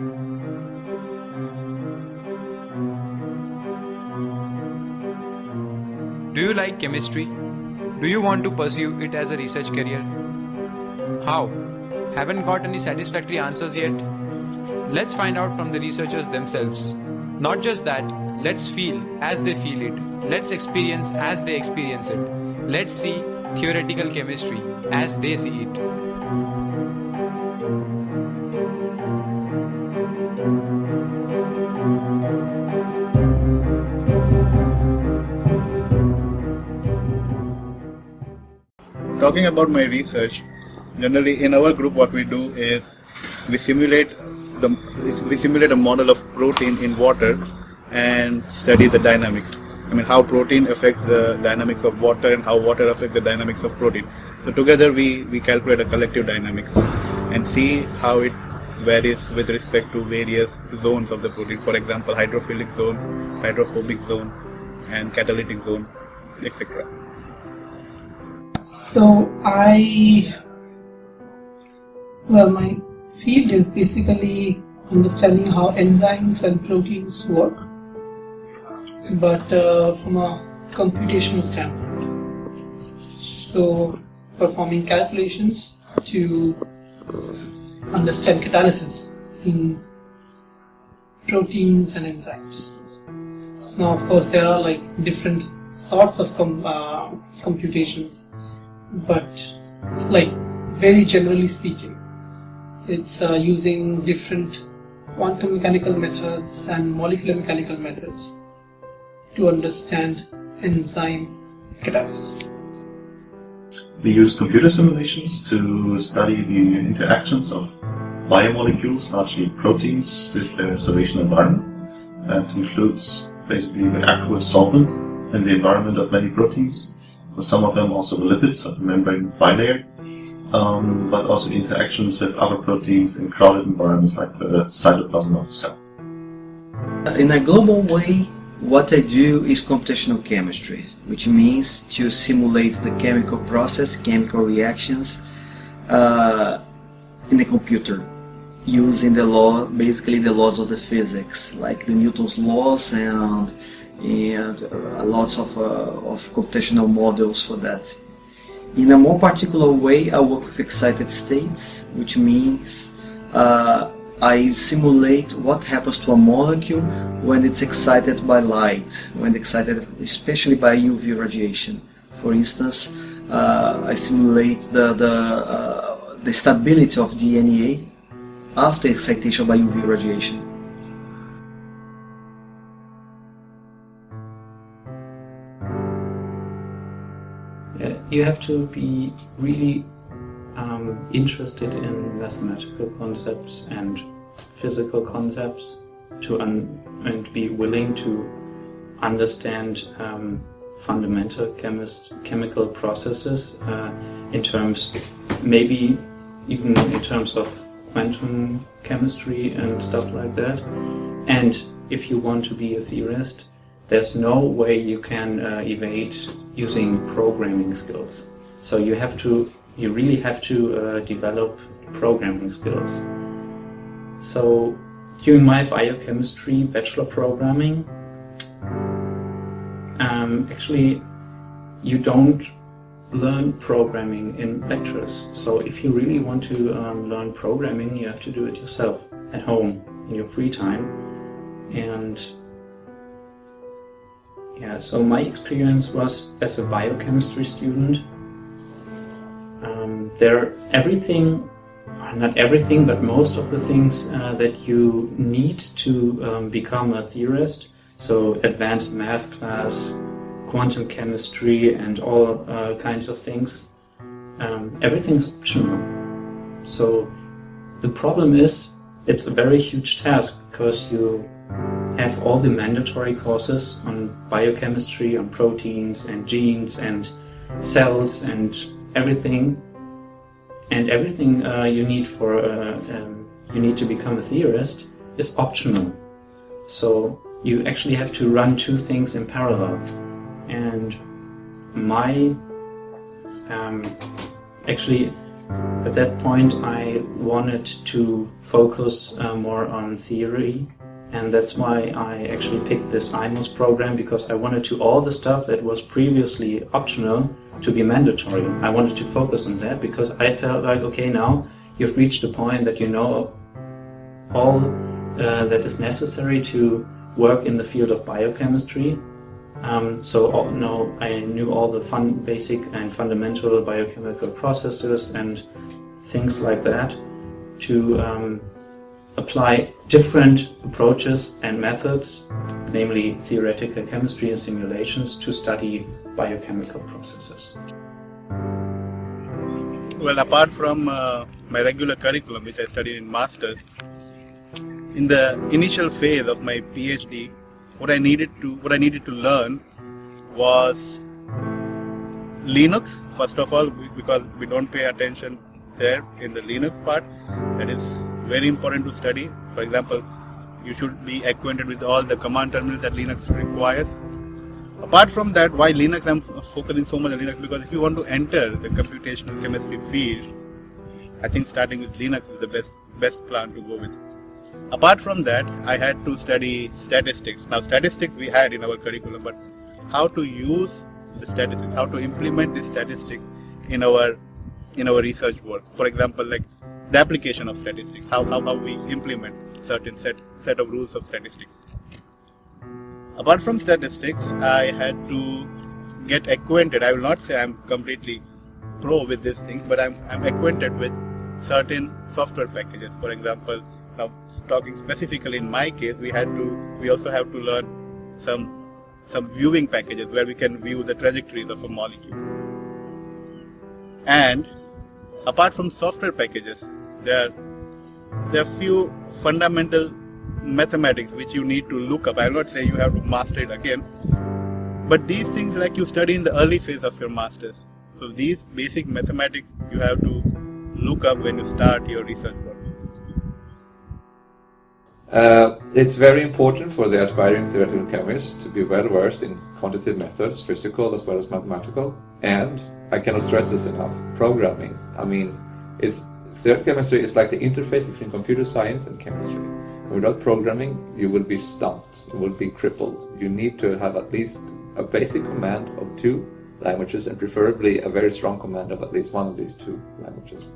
Do you like chemistry? Do you want to pursue it as a research career? How? Haven't got any satisfactory answers yet? Let's find out from the researchers themselves. Not just that, let's feel as they feel it. Let's experience as they experience it. Let's see theoretical chemistry as they see it. Talking about my research, generally in our group what we do is we simulate a model of protein in water and study the dynamics. I mean, how protein affects the dynamics of water and how water affects the dynamics of protein. So together we calculate a collective dynamics and see how it varies with respect to various zones of the protein. For example, hydrophilic zone, hydrophobic zone, and catalytic zone, etc. So my field is basically understanding how enzymes and proteins work, but from a computational standpoint. So performing calculations to understand catalysis in proteins and enzymes. Now, of course, there are like different sorts of computations, but like very generally speaking, it's using different quantum mechanical methods and molecular mechanical methods to understand enzyme catalysis. We use computer simulations to study the interactions of biomolecules, largely proteins, with their observation environment. That includes basically the aqueous solvent in the environment of many proteins. For some of them also the lipids of the membrane bilayer, but also interactions with other proteins in crowded environments like the cytoplasm of the cell. In a global way, what I do is computational chemistry, which means to simulate the chemical process, chemical reactions in a computer, using the law, basically the laws of the physics, like the Newton's laws and lots of computational models for that. In a more particular way, I work with excited states, which means I simulate what happens to a molecule when it's excited by light, when it's excited especially by UV radiation. For instance, I simulate the stability of DNA after excitation by UV radiation. You have to be really interested in mathematical concepts and physical concepts and be willing to understand fundamental chemical processes in terms, maybe even in terms of quantum chemistry and stuff like that. And if you want to be a theorist, there's no way you can evade using programming skills. So you really have to develop programming skills. So during my biochemistry bachelor programming, actually you don't learn programming in lectures. So if you really want to learn programming, you have to do it yourself at home in your free time. And yeah, so my experience was as a biochemistry student. Not everything, but most of the things that you need to become a theorist, so advanced math class, quantum chemistry, and all kinds of things, everything's optional. So the problem is, it's a very huge task because you have all the mandatory courses on biochemistry, on proteins and genes and cells and everything. And everything you need to become a theorist is optional. So you actually have to run two things in parallel. And at that point I wanted to focus more on theory, and that's why I actually picked this IMOS program, because I wanted to all the stuff that was previously optional to be mandatory. I wanted to focus on that because I felt like, okay, now you've reached a point that you know all that is necessary to work in the field of biochemistry. So I knew all the basic and fundamental biochemical processes and things like that to apply different approaches and methods, namely theoretical chemistry and simulations, to study biochemical processes. Well, apart from my regular curriculum, which I studied in Masters, in the initial phase of my PhD, what I needed to learn was Linux, first of all, because we don't pay attention there in the Linux part. That is very important to study. For example, you should be acquainted with all the command terminals that Linux requires. Apart from that, why Linux? I'm focusing so much on Linux because if you want to enter the computational chemistry field, I think starting with Linux is the best plan to go with. Apart from that, I had to study statistics. Now, statistics we had in our curriculum, but how to use the statistics, how to implement the statistics in our research work. For example, like the application of statistics, how we implement certain set of rules of statistics. Apart from statistics, I had to get acquainted. I will not say I'm completely pro with this thing, but I'm acquainted with certain software packages. For example, now talking specifically in my case, we also have to learn some viewing packages where we can view the trajectories of a molecule. And apart from software packages, there are few fundamental mathematics which you need to look up. I will not say you have to master it again, but these things like you study in the early phase of your masters. So these basic mathematics you have to look up when you start your research work. It's very important for the aspiring theoretical chemist to be well versed in quantitative methods, physical as well as mathematical, and I cannot stress this enough, programming. I mean, theoretical chemistry is like the interface between computer science and chemistry. Without programming, you will be stumped, you will be crippled. You need to have at least a basic command of 2 languages and preferably a very strong command of at least one of these 2 languages.